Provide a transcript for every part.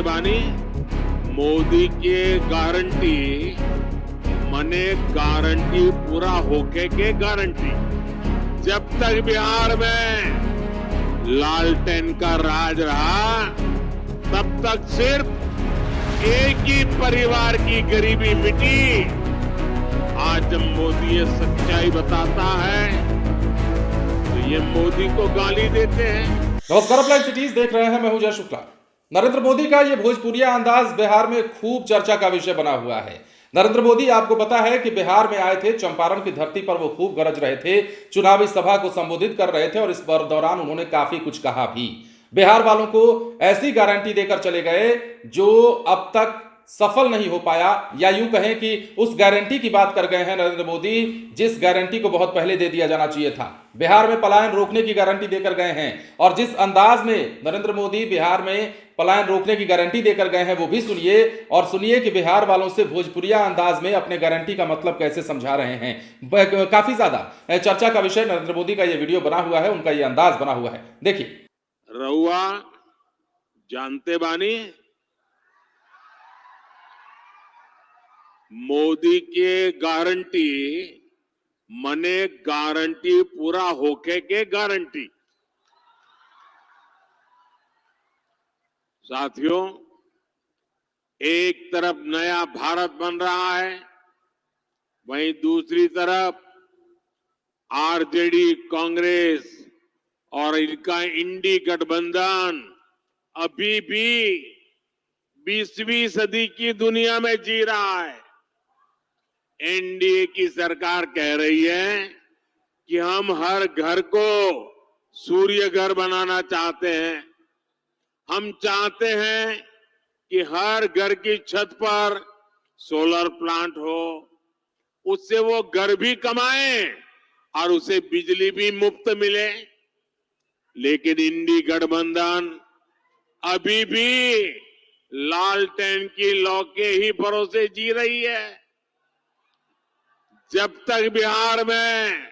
जानते बानी मोदी के गारंटी मने गारंटी पूरा होके के गारंटी। जब तक बिहार में लालटेन का राज रहा तब तक सिर्फ एक ही परिवार की गरीबी मिटी। आज जब मोदी ये सच्चाई बताता है तो ये मोदी को गाली देते हैं। नमस्कार, आप लाइव सिटीज देख रहे हैं। मैं हूं जय शुक्ला। नरेंद्र मोदी का ये भोजपुरिया अंदाज बिहार में खूब चर्चा का विषय बना हुआ है। नरेंद्र मोदी, आपको पता है कि बिहार में आए थे, चंपारण की धरती पर वो खूब गरज रहे थे, चुनावी सभा को संबोधित कर रहे थे और इस दौरान उन्होंने काफी कुछ कहा भी। बिहार वालों को ऐसी गारंटी देकर चले गए जो अब तक सफल नहीं हो पाया, या यूं कहें कि उस गारंटी की बात कर गए हैं नरेंद्र मोदी जिस गारंटी को बहुत पहले दे दिया जाना चाहिए था। बिहार में पलायन रोकने की गारंटी देकर गए हैं और जिस अंदाज में नरेंद्र मोदी बिहार में पलायन रोकने की गारंटी देकर गए हैं वो भी सुनिए, और सुनिए कि बिहार वालों से भोजपुरिया अंदाज में अपने गारंटी का मतलब कैसे समझा रहे हैं। काफी ज्यादा चर्चा का विषय नरेंद्र मोदी का ये वीडियो बना हुआ है, उनका ये अंदाज बना हुआ है, देखिए। रउआ जानते बानी मोदी के गारंटी मने गारंटी पूरा होके के गारंटी। साथियों, एक तरफ नया भारत बन रहा है, वहीं दूसरी तरफ आरजेडी, कांग्रेस और इनका इंडी गठबंधन अभी भी 20वीं सदी की दुनिया में जी रहा है। एनडीए की सरकार कह रही है कि हम हर घर को सूर्य घर बनाना चाहते हैं। हम चाहते हैं कि हर घर की छत पर सोलर प्लांट हो, उससे वो घर भी कमाएं और उसे बिजली भी मुफ्त मिले। लेकिन इंडी गठबंधन अभी भी लालटेन की लौ के ही भरोसे जी रही है। जब तक बिहार में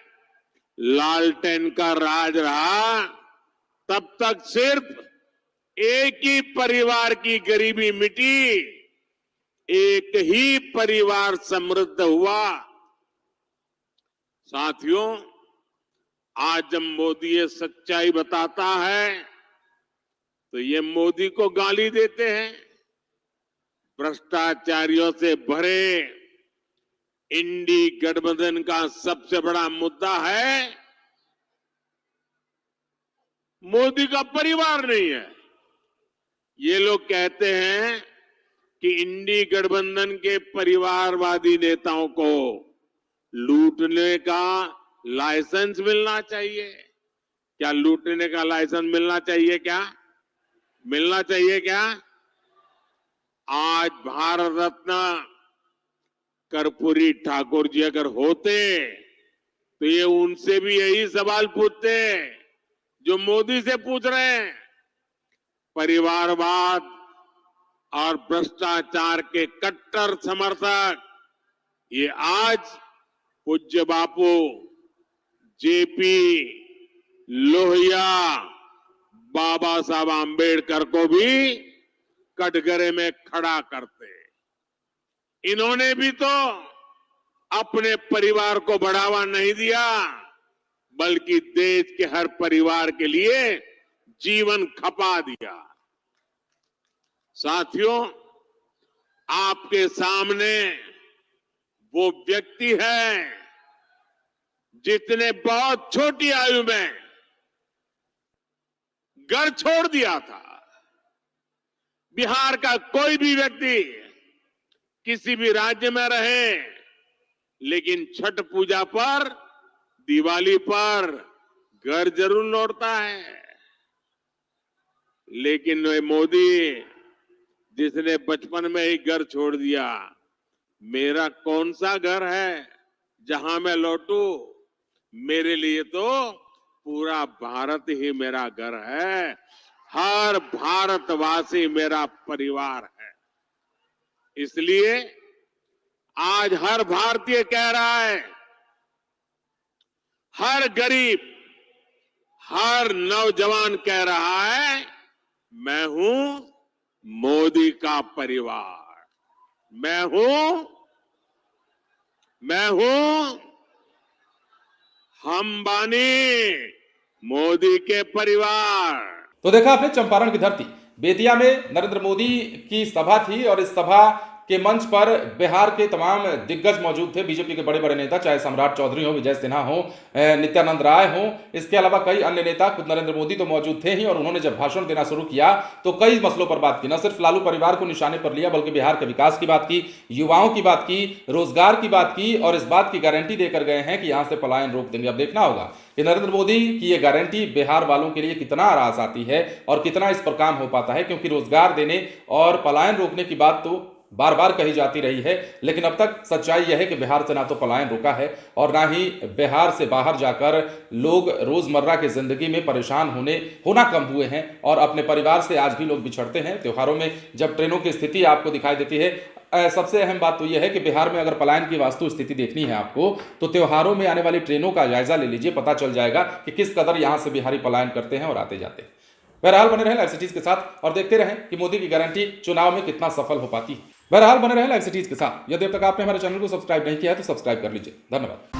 लालटेन का राज रहा तब तक सिर्फ एक ही परिवार की गरीबी मिटी, एक ही परिवार समृद्ध हुआ। साथियों, आज जब मोदी ये सच्चाई बताता है तो ये मोदी को गाली देते हैं। भ्रष्टाचारियों से भरे इंडी गठबंधन का सबसे बड़ा मुद्दा है मोदी का परिवार नहीं है। ये लोग कहते हैं कि इंडी गठबंधन के परिवारवादी नेताओं को लूटने का लाइसेंस मिलना चाहिए। क्या लूटने का लाइसेंस मिलना चाहिए? क्या मिलना चाहिए? क्या आज भारत रत्न कर्पूरी ठाकुर जी अगर होते तो ये उनसे भी यही सवाल पूछते जो मोदी से पूछ रहे हैं। परिवारवाद और भ्रष्टाचार के कट्टर समर्थक ये आज पूज्य बापू जेपी लोहिया, बाबा साहब आंबेडकर को भी कटघरे में खड़ा करते। इन्होंने भी तो अपने परिवार को बढ़ावा नहीं दिया, बल्कि देश के हर परिवार के लिए जीवन खपा दिया। साथियों, आपके सामने वो व्यक्ति है जिसने बहुत छोटी आयु में घर छोड़ दिया था। बिहार का कोई भी व्यक्ति किसी भी राज्य में रहे, लेकिन छठ पूजा पर, दिवाली पर घर जरूर लौटता है। लेकिन मोदी जिसने बचपन में ही घर छोड़ दिया, मेरा कौन सा घर है जहां मैं लौटूं? मेरे लिए तो पूरा भारत ही मेरा घर है। हर भारतवासी मेरा परिवार है। इसलिए आज हर भारतीय कह रहा है, हर गरीब, हर नौजवान कह रहा है, मैं हूं मोदी का परिवार। मैं हूं हम बानी मोदी के परिवार। तो देखा आपने चंपारण की धरती बेतिया में नरेंद्र मोदी की सभा थी और इस सभा के मंच पर बिहार के तमाम दिग्गज मौजूद थे। बीजेपी के बड़े बड़े नेता, चाहे सम्राट चौधरी हो, विजय सिन्हा हो, नित्यानंद राय हो, इसके अलावा कई अन्य नेता, खुद नरेंद्र मोदी तो मौजूद थे ही। और उन्होंने जब भाषण देना शुरू किया तो कई मसलों पर बात की। न सिर्फ लालू परिवार को निशाने पर लिया, बल्कि बिहार के विकास की बात की, युवाओं की बात की, रोजगार की बात की और इस बात की गारंटी देकर गए हैं कि यहां से पलायन रोक देंगे। अब देखना होगा कि नरेंद्र मोदी की यह गारंटी बिहार वालों के लिए कितना रास आती है और कितना इस पर काम हो पाता है, क्योंकि रोजगार देने और पलायन रोकने की बात तो बार बार कही जाती रही है, लेकिन अब तक सच्चाई यह है कि बिहार से ना तो पलायन रुका है और ना ही बिहार से बाहर जाकर लोग रोजमर्रा की जिंदगी में परेशान होना कम हुए हैं और अपने परिवार से आज भी लोग बिछड़ते हैं। त्योहारों में जब ट्रेनों की स्थिति आपको दिखाई देती है, सबसे अहम बात तो यह है कि बिहार में अगर पलायन की वास्तु स्थिति देखनी है आपको, तो त्योहारों में आने वाली ट्रेनों का जायजा ले लीजिए, पता चल जाएगा कि किस कदर यहां से बिहारी पलायन करते हैं और आते जाते हैं। बहरहाल बने रहें लाइव सिटीज के साथ और देखते रहें कि मोदी की गारंटी चुनाव में कितना सफल हो पाती है। बहरहाल बने रहें लाइव सिटीज के साथ। यदि अब तक आपने हमारे चैनल को सब्सक्राइब नहीं किया है तो सब्सक्राइब कर लीजिए। धन्यवाद।